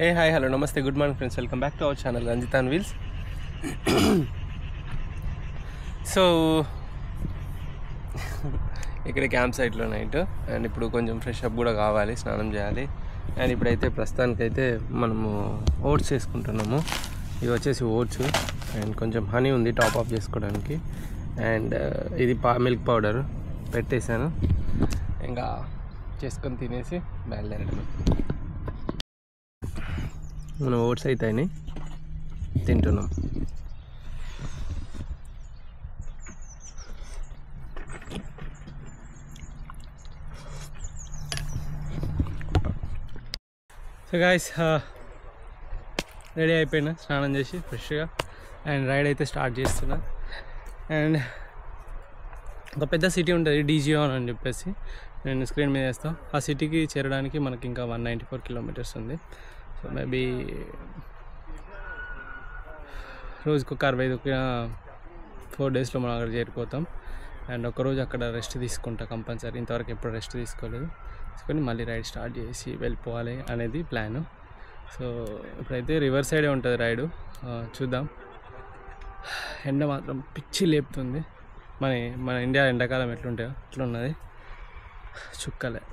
Hey, hi, hello, namaste, good morning friends, welcome back to our channel Ranjit on Wheels. So ఇక్కడ camp సైట్లో night and ఇప్పుడు కొంచెం fresh up కూడా కావాలి, స్నానం చేయాలి. అండ్ ఇప్పుడైతే ప్రస్తుతానికైతే మనము ఓట్స్ చేసుకుంటున్నాము. ఇవి వచ్చేసి ఓట్స్ అండ్ కొంచెం హనీ ఉంది టాప్ ఆఫ్ చేసుకోవడానికి. అండ్ ఇది మిల్క్ పౌడర్ పెట్టేశాను, ఇంకా చేసుకొని తినేసి బయలుదేరడమే. మనం ఓట్స్ అయితే తింటున్నాం. సో గాయ్స్, రెడీ అయిపోయినా, స్నానం చేసి ఫ్రెష్గా అండ్ రైడ్ అయితే స్టార్ట్ చేస్తున్నా. అండ్ ఒక పెద్ద సిటీ ఉంటుంది డీజియాన్ అని చెప్పేసి, నేను స్క్రీన్ మీద వేస్తాను. ఆ సిటీకి చేరడానికి మనకి ఇంకా 194 కిలోమీటర్స్ ఉంది. సో మేబీ రోజుకు 4 డేస్లో మనం అక్కడ చేరిపోతాం. అండ్ ఒకరోజు అక్కడ రెస్ట్ తీసుకుంటా కంపల్సరీ. ఇంతవరకు ఎప్పుడు రెస్ట్ తీసుకోలేదు, తీసుకొని మళ్ళీ రైడ్ స్టార్ట్ చేసి వెళ్ళిపోవాలి అనేది ప్లాను. సో ఇప్పుడైతే రివర్ సైడే ఉంటుంది రైడు, చూద్దాం. ఎండ మాత్రం పిచ్చి లేపుతుంది. మన ఇండియా ఎండాకాలం ఎట్లుంటాయో అట్లున్నది, చుక్కలే.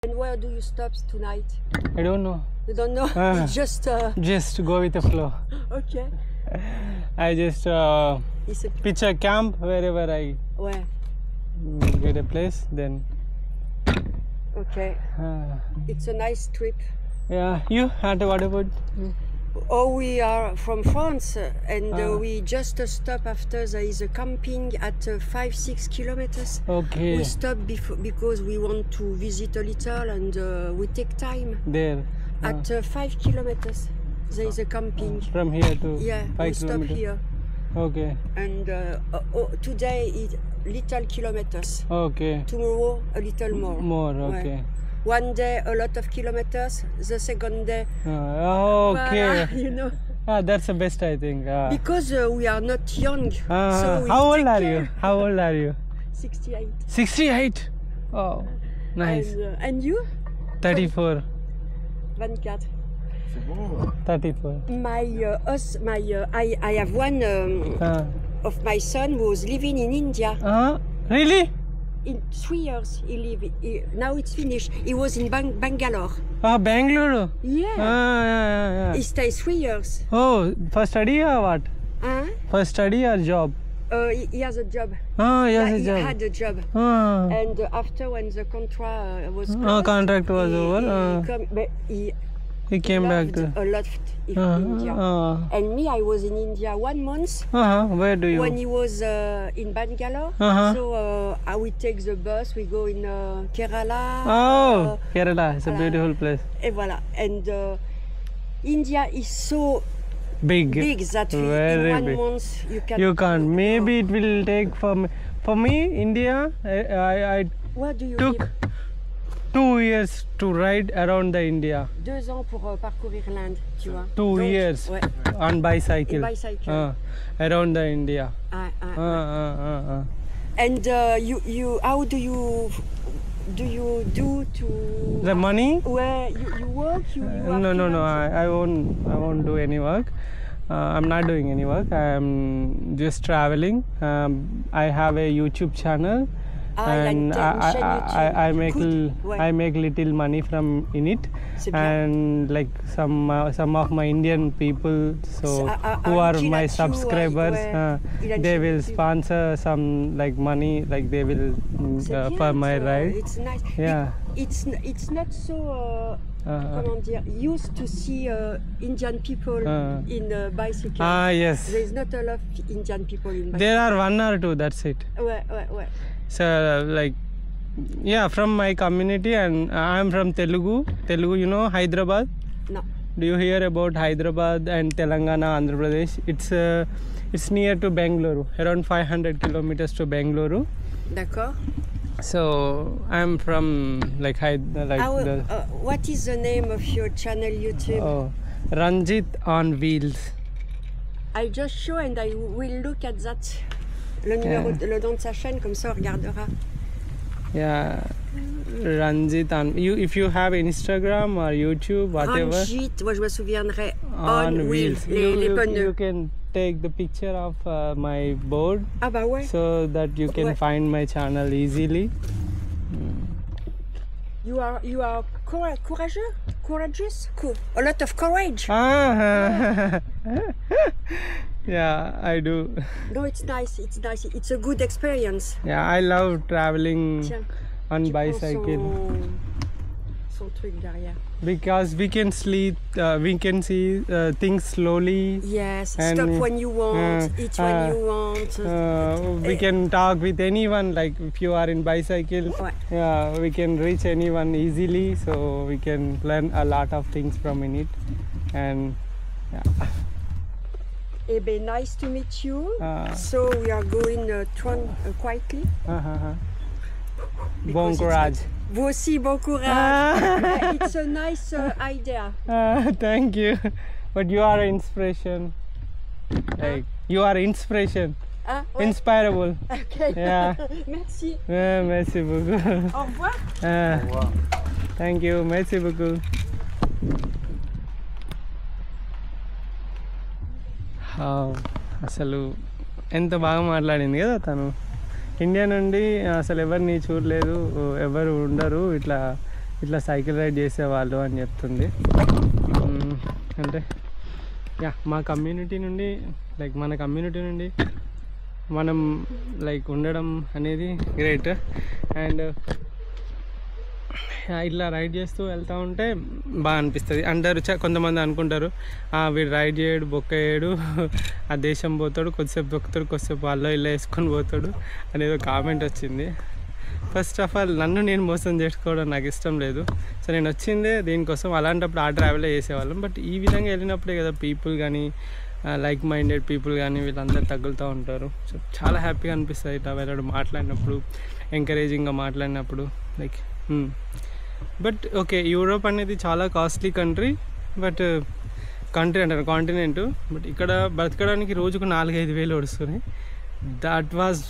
And where do you stop tonight? I don't know. You don't know? Just go with the flow. Okay. I just pitch a camp wherever I Where? get a place, then Okay. It's a nice trip. yeah. You what about you? Oh, we are from France and we just stop after there is a camping at 5-6 kilometers. Okay. We stop because we want to visit a little and we take time. There At 5 kilometers there is a camping. from here to Yeah, 5 we stop kilometers. here. Okay. And today is little kilometers. Okay. Tomorrow a little more. More. Ouais. Okay. One day a lot of kilometers, the second day Okay. voilà, you know, That's the best, I think. because we are not young, so we How old take are you? care. How old are you? 68. 68. Oh, nice. And you? 34. 24. 34. I have one of my son who was living in India. Really? In 3 years now it's finished. He was in Bangalore. Bangalore. Yeah. Yeah. He stays 3 years. Oh, for study or what? Huh? For study or job? He has a job. Yes, a He job. had a job. And after when the contract was closed, Contract was over. He came back to. a lot in India. And me, I was in India 1 month. Where do you? When he was in Bangalore, so I will take the bus. We go in Kerala. Kerala is a beautiful place. Et voilà. And India is so Big that very in 1 big. month You can't. Maybe it will take for me India. I Where do you took live? 2 years to ride around the India. 2 ans pour parcourir l'Inde, tu vois. 2 years Ouais. on bicycle. Bicycle. Around the India. And you how do you do to The money? where you work? You are No. freelance? I won't do any work. I'm not doing any work. I'm just traveling. I have a YouTube channel. And I make I make little money from in it, and like some of my Indian people, so who are my subscribers, they will sponsor some like money, like they will for my ride. It's nice. Yeah. It's not so comment dire, used to see Indian people in bicycle. Yes. There is not a lot of Indian people in bicycle. There are 1 or 2. That's it. Ouais. So like, yeah, from my community, and I'm from Telugu. You know Hyderabad? No. Do you hear about Hyderabad and Telangana, Andhra Pradesh? It's near to Bangalore, around 500 kilometers to Bangalore. D'accord. So I'm from like what is the name of your channel YouTube? Ranjit on Wheels. I just show and I will look at that. Le nom de sa chaîne, comme ça on regardera. Yeah. Ranjit. If you have Instagram or YouTube, whatever. Ranjit, moi je me souviendrai. On wheels. You can take the picture of my board. Ah bah ouais. So that you can find my channel easily. You are courageous. A lot of courage. Yeah, I do. No, it's nice. It's a good experience. Yeah, I love traveling on bicycle. Son truc derrière. Because we can see things slowly. Yes, stop when you want, eat when you want. We can talk with anyone, like if you are in bicycle. Yeah, we can reach anyone easily, so we can learn a lot of things from it. And yeah. Eh ben, nice to meet you. So we are going quietly. Bon courage. Vous aussi, bon courage. It's a nice idea. Thank you. But you are inspiration. Like you are inspiration. Ouais. Inspirable. Okay. Yeah. Merci. Merci beaucoup. Au revoir. Au revoir. Thank you. Merci beaucoup. అసలు ఎంత బాగా మాట్లాడింది కదా తను. India నుండి అసలు ఎవరిని చూడలేదు, ఎవరు ఉండరు ఇట్లా సైకిల్ రైడ్ చేసేవాళ్ళు అని చెప్తుంది. అంటే యా మన కమ్యూనిటీ నుండి మనం ఉండడం అనేది గ్రేట్. అండ్ ఇట్లా రైడ్ చేస్తూ వెళ్తూ ఉంటే బాగా అనిపిస్తుంది. అందరు కొంతమంది అనుకుంటారు వీడు రైడ్ చేయడు, బొక్క వేయడు, ఆ దేశం పోతాడు, కొద్దిసేపు బొక్కుతాడు, కొద్దిసేపు వాళ్ళు ఇలా వేసుకొని పోతాడు అనేది కామెంట్ వచ్చింది. ఫస్ట్ ఆఫ్ ఆల్ నన్ను నేను మోసం చేసుకోవడం నాకు ఇష్టం లేదు. సో నేను వచ్చిందే దీనికోసం. అలాంటప్పుడు ఆ ట్రావెలే చేసేవాళ్ళం. బట్ ఈ విధంగా వెళ్ళినప్పుడే కదా పీపుల్ కానీ లైక్ మైండెడ్ పీపుల్ కానీ వీళ్ళందరూ తగులుతూ ఉంటారు. సో చాలా హ్యాపీగా అనిపిస్తుంది ఇట్లా వెళ్ళడం, మాట్లాడినప్పుడు, ఎంకరేజింగ్గా మాట్లాడినప్పుడు. లైక్ బట్ ఓకే, యూరోప్ అనేది చాలా కాస్ట్లీ కంట్రీ. బట్ కంట్రీ అంటారు, కాంటినెంట్. బట్ ఇక్కడ బ్రతకడానికి రోజుకు 4-5 వేలు వస్తున్నాయి. That was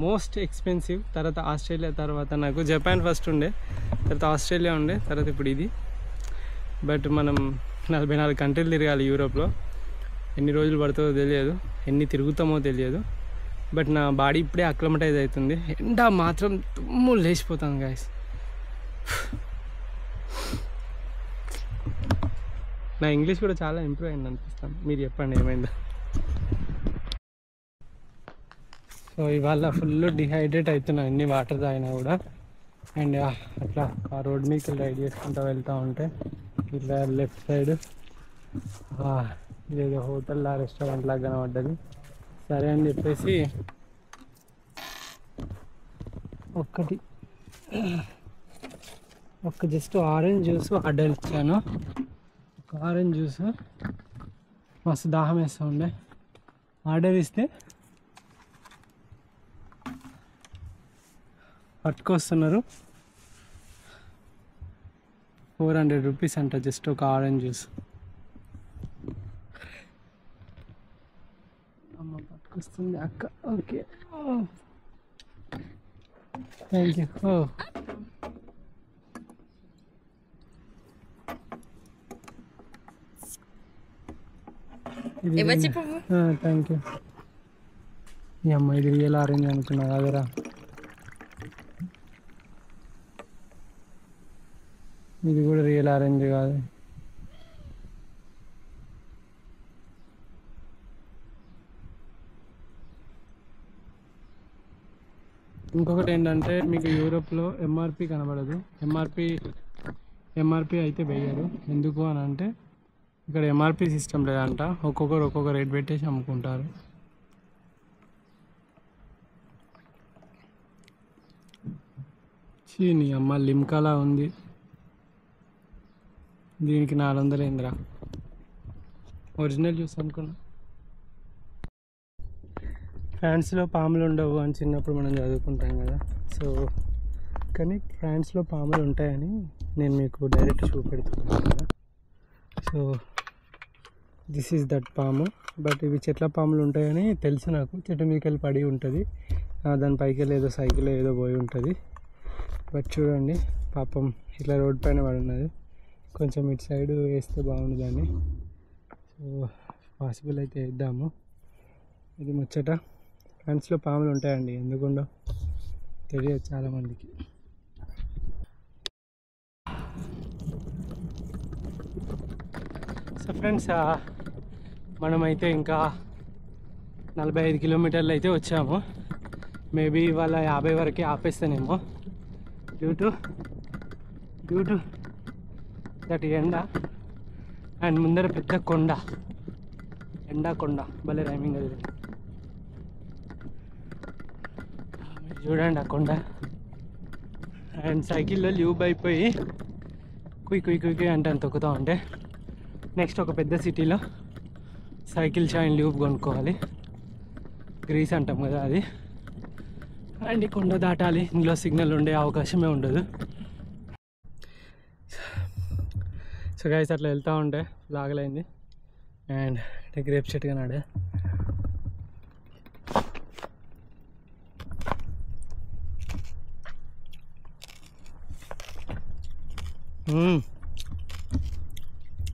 most expensive. తర్వాత ఆస్ట్రేలియా, తర్వాత నాకు జపాన్ ఫస్ట్ ఉండే, తర్వాత ఆస్ట్రేలియా ఉండే, తర్వాత ఇప్పుడు ఇది. బట్ మనం 44 కంట్రీలు తిరగాలి యూరోప్లో. ఎన్ని రోజులు పడుతుందో తెలియదు, ఎన్ని తిరుగుతామో తెలియదు. బట్ నా బాడీ ఇప్పుడే అక్లమటైజ్ అవుతుంది. ఎండ మాత్రం తుమ్ము లేచిపోతాను గాయస్. నా ఇంగ్లీష్ కూడా చాలా ఇంప్రూవ్ అయింది అనిపిస్తాను. మీరు చెప్పండి ఏమైందో. సో ఇవాళ ఫుల్ డిహైడ్రేట్ అవుతున్నా ఎన్ని వాటర్ తాగినా కూడా. అండ్ అట్లా ఆ రోడ్ మీకు రైడ్ చేసుకుంటూ వెళ్తూ ఉంటే ఇట్లా లెఫ్ట్ సైడ్ ఇదేదో హోటల్లా రెస్టారెంట్ లాగా కనబడ్డది. సరే అని చెప్పేసి ఒక జస్ట్ ఆరెంజ్ జ్యూస్ ఆర్డర్ ఇచ్చాను. ఒక ఆరెంజ్ జ్యూస్ మస్తు దాహం వేస్తూ ఉండే. ఆర్డర్ ఇస్తే పట్టుకొస్తున్నారు. 400 రూపీస్ అంట జస్ట్ ఒక ఆరెంజ్ జ్యూస్. అమ్మ పట్టుకొస్తుంది అక్క. Okay, thank you. Thank you. ఈ అమ్మ ఇది రియల్ ఆరెంజ్ అనుకున్నా కదరా. ఇది కూడా రియల్ ఆరెంజ్ కాదు. ఇంకొకటి ఏంటంటే మీకు యూరోప్లో ఎంఆర్పి కనబడదు. ఎంఆర్పి అయితే వేయరు. ఎందుకు అని అంటే ఇక్కడ ఎంఆర్పి సిస్టమ్ లేదంట. ఒక్కొక్కరు ఒక్కొక్క రేట్ పెట్టేసి అమ్ముకుంటారు. నీ అమ్మ లిమ్కాలా ఉంది. దీనికి 400 ఏందిరా. ఒరిజినల్ జ్యూస్ అనుకున్నా. ఫ్రాన్స్లో పాములు ఉండవు అని చిన్నప్పుడు మనం చదువుకుంటాం కదా. సో కానీ ఫ్రాన్స్లో పాములు ఉంటాయని నేను మీకు డైరెక్ట్ చూపెడుతున్నాను కదా. సో దిస్ ఈజ్ దట్ పాము. బట్ ఇవి చెట్ల పాములు ఉంటాయని తెలుసు నాకు. చెట్టు మీదకి వెళ్ళి పడి ఉంటుంది, దాని పైకి వెళ్ళి ఏదో సైకిల్ ఏదో పోయి ఉంటుంది. బట్ చూడండి పాపం ఇట్లా రోడ్ పైన పడి ఉన్నది. కొంచెం ఇటు సైడ్ వేస్తే బాగుండు దాన్ని. సో పాసిబుల్ అయితే వేద్దాము. ఇది ముచ్చట. ఫ్రెండ్స్లో పాములు ఉంటాయండి, ఎందుకుండో తెలియదు చాలామందికి. సో ఫ్రెండ్స్, మనమైతే ఇంకా 45 కిలోమీటర్లు అయితే వచ్చాము. మేబీ ఇవాళ 50 వరకే ఆపేస్తానేమో డ్యూ టు దట్ ఎండ. అండ్ ముందర పెద్ద కొండ, కొండ భలే రైమింగ్ అది. చూడండి ఆ కొండ. అండ్ సైకిల్లో ల్యూబ్ అయిపోయి కుయ్ అంటే తొక్కుతూ ఉంటే నెక్స్ట్ ఒక పెద్ద సిటీలో సైకిల్ షైన్ ల్యూబ్ కొనుక్కోవాలి. గ్రీస్ అంటాం కదా అది. అండ్ ఈ కొండ దాటాలి. ఇందులో సిగ్నల్ ఉండే అవకాశమే ఉండదు. సో గైస్ అట్లా వెళ్తూ ఉంటే లాగలైంది. అండ్ గ్రేప్ చెట్టుగా నాడే.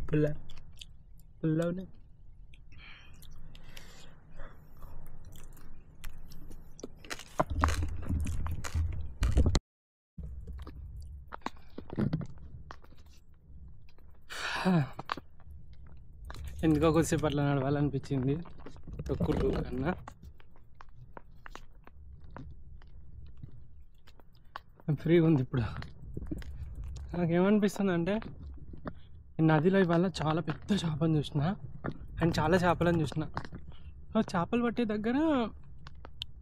పుల్ల ఉన్నాయి. ఎందుకో కొద్దిసేపు అట్లా నడవాలనిపించింది తొక్కుడు కన్నా. ఫ్రీగా ఉంది ఇప్పుడు. నాకేమనిపిస్తుంది అంటే నదిలో ఇవాళ చాలా పెద్ద చేపను చూసిన అండ్ చాలా చేపలను చూసిన. చేపలు పట్టే దగ్గర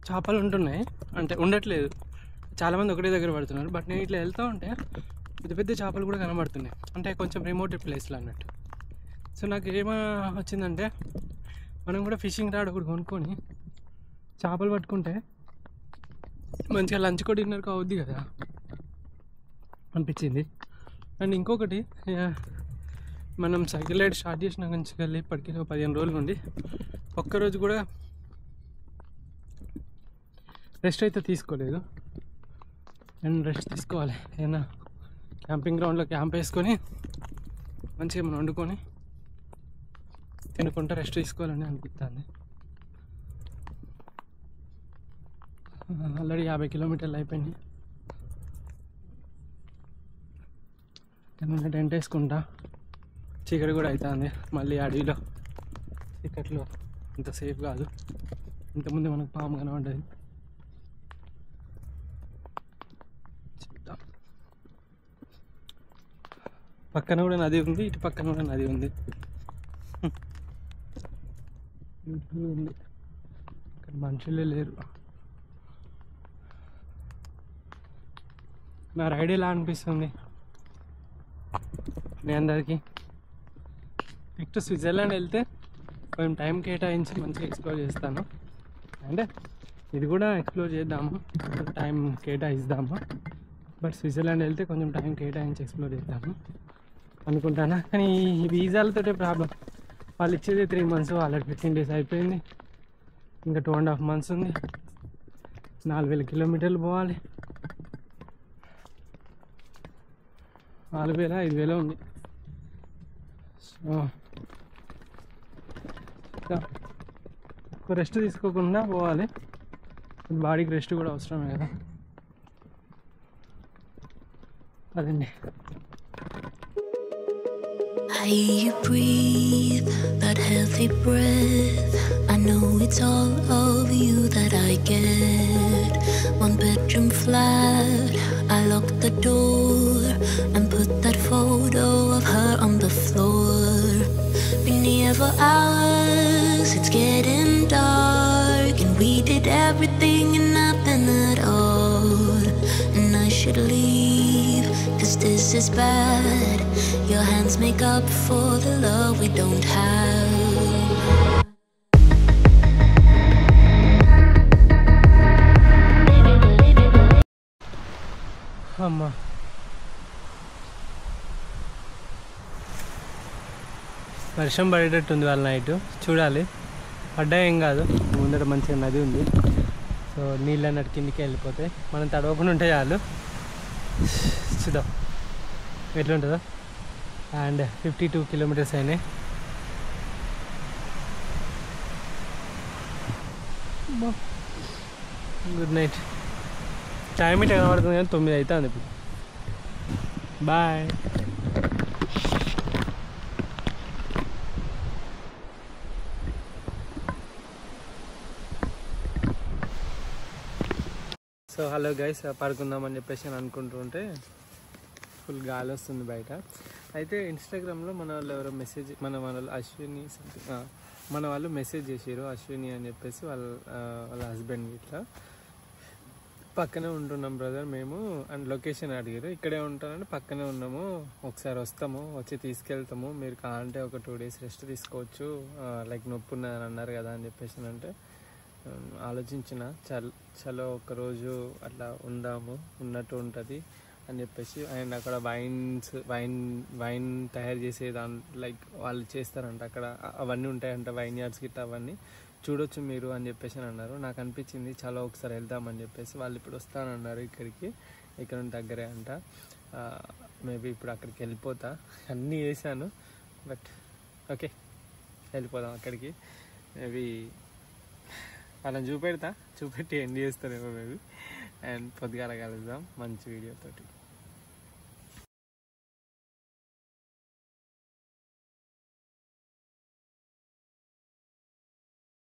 చేపలు ఉంటున్నాయి అంటే ఉండట్లేదు, చాలామంది ఒకటే దగ్గర పడుతున్నారు. బట్ నేను ఇట్లా వెళ్తూ ఉంటే పెద్ద పెద్ద చేపలు కూడా కనబడుతున్నాయి, అంటే కొంచెం రిమోట్ ప్లేస్లో అన్నట్టు. సో నాకు ఏమో వచ్చిందంటే మనం కూడా ఫిషింగ్ రాడ్ ఒకటి కొనుక్కొని చేపలు పట్టుకుంటే మంచిగా లంచ్ కూడా డిన్నర్కి అవుద్ది కదా అనిపించింది. అండ్ ఇంకొకటి, మనం సైకిల్ రైడ్ స్టార్ట్ చేసిన నుంచి వెళ్ళి ఇప్పటికీ 15 రోజుల నుండి ఒక్కరోజు కూడా రెస్ట్ అయితే తీసుకోలేదు. అండ్ రెస్ట్ తీసుకోవాలి. ఏదైనా క్యాంపింగ్ గ్రౌండ్లో క్యాంప్ వేసుకొని మంచిగా మనం వండుకొని తినుకుంటా రెస్ట్ తీసుకోవాలని అనిపిస్తుంది. ఆల్రెడీ 50 కిలోమీటర్లు అయిపోయింది. నేను టెంట్ వేసుకుంటా. చీకటి కూడా అవుతుంది. మళ్ళీ అడవిలో చీకట్లో అంత సేఫ్ కాదు. ఇంతకుముందు మనకు పాము కనబడ్డది. పక్కన కూడా నది ఉంది, ఇటు పక్కన కూడా నది ఉంది. ఇక్కడ మనుషులే లేరు. నా రైడ్ ఎలా అనిపిస్తుంది మీ అందరికీ? నెక్స్ట్ స్విట్జర్లాండ్ వెళ్తే కొంచెం టైం కేటాయించి మంచిగా ఎక్స్ప్లోర్ చేస్తాను. అంటే ఇది కూడా ఎక్స్ప్లోర్ చేద్దాము, టైం కేటాయిద్దాము. బట్ స్విట్జర్లాండ్ వెళ్తే కొంచెం టైం కేటాయించి ఎక్స్ప్లోర్ చేద్దాము అనుకుంటాను. కానీ ఈ వీసాలతోటే ప్రాబ్లం. వాళ్ళు ఇచ్చేది 3 months, వాళ్ళకి 15 days అయిపోయింది. ఇంకా 2.5 months ఉంది. 4000 కిలోమీటర్లు పోవాలి. 4000 5000 ఉంది. సో రెస్ట్ తీసుకోకుండా పోవాలి. బాడీకి రెస్ట్ కూడా అవసరమే కదా. అదండి. I hear you breathe that healthy breath. I know it's all of you that I get. 1 bedroom flat, I lock the door and put that photo of her on the floor. Been here for hours, it's getting dark, and we did everything and nothing at all. And I should leave, 'cause this is bad. Your hands make up for the love we don't have. అమ్మా, వర్షం పడేటట్టుంది వాళ్ళ night. చూడాలి, పడ్డా ఏం కాదు. ముందర మంచిగా నది ఉంది. సో నీళ్ళు అన్నట్టు కిందికి వెళ్ళిపోతాయి. మనం తడవకుండా ఉంటే చాలు. చూద్దాం ఎట్లుంటుందో. అండ్ 52 కిలోమీటర్స్ అయినాయి. Good night. టైం ఇట్లా కనబడుతుంది కానీ 9 అవుతుంది ఇప్పుడు. బాయ్. సో హలో గైస్, పడుకుందామని చెప్పేసి అని అనుకుంటుంటే ఫుల్ గాలి వస్తుంది బయట. అయితే ఇన్స్టాగ్రామ్లో మన వాళ్ళు ఎవరో మెసేజ్ మన వాళ్ళు అశ్విని మన వాళ్ళు మెసేజ్ చేసారు, అశ్విని అని చెప్పేసి వాళ్ళ హస్బెండ్కి ఇట్లా పక్కనే ఉంటున్నాం బ్రదర్ మేము అండ్ లొకేషన్ అడిగారు. ఇక్కడే ఉంటానంటే పక్కనే ఉన్నాము, ఒకసారి వస్తాము, వచ్చి తీసుకెళ్తాము, మీరు కావాలంటే ఒక 2 days రెస్ట్ తీసుకోవచ్చు, లైక్ నొప్పి ఉన్నదని అన్నారు కదా అని చెప్పేసి అంటే ఆలోచించిన చలో ఒకరోజు అట్లా ఉందాము, ఉన్నట్టు ఉంటుంది అని చెప్పేసి. అండ్ అక్కడ వైన్ తయారు చేసే లైక్ వాళ్ళు చేస్తారంట అక్కడ, అవన్నీ ఉంటాయంట, వైన్ యార్డ్స్ గిట్ట అవన్నీ చూడొచ్చు మీరు అని చెప్పేసి అని అన్నారు. నాకు అనిపించింది చాలా ఒకసారి వెళ్దామని చెప్పేసి. వాళ్ళు ఇప్పుడు వస్తానన్నారు ఇక్కడికి, ఇక్కడ దగ్గరే అంట. మేబీ ఇప్పుడు అక్కడికి వెళ్ళిపోతా, అన్నీ వేసాను బట్ ఓకే వెళ్ళిపోదాం అక్కడికి. మేబీ వాళ్ళని చూపెట్టి ఎండ్ చేస్తారేమో మేబీ. అండ్ పొద్దుగాల కలుద్దాం మంచి వీడియోతోటి.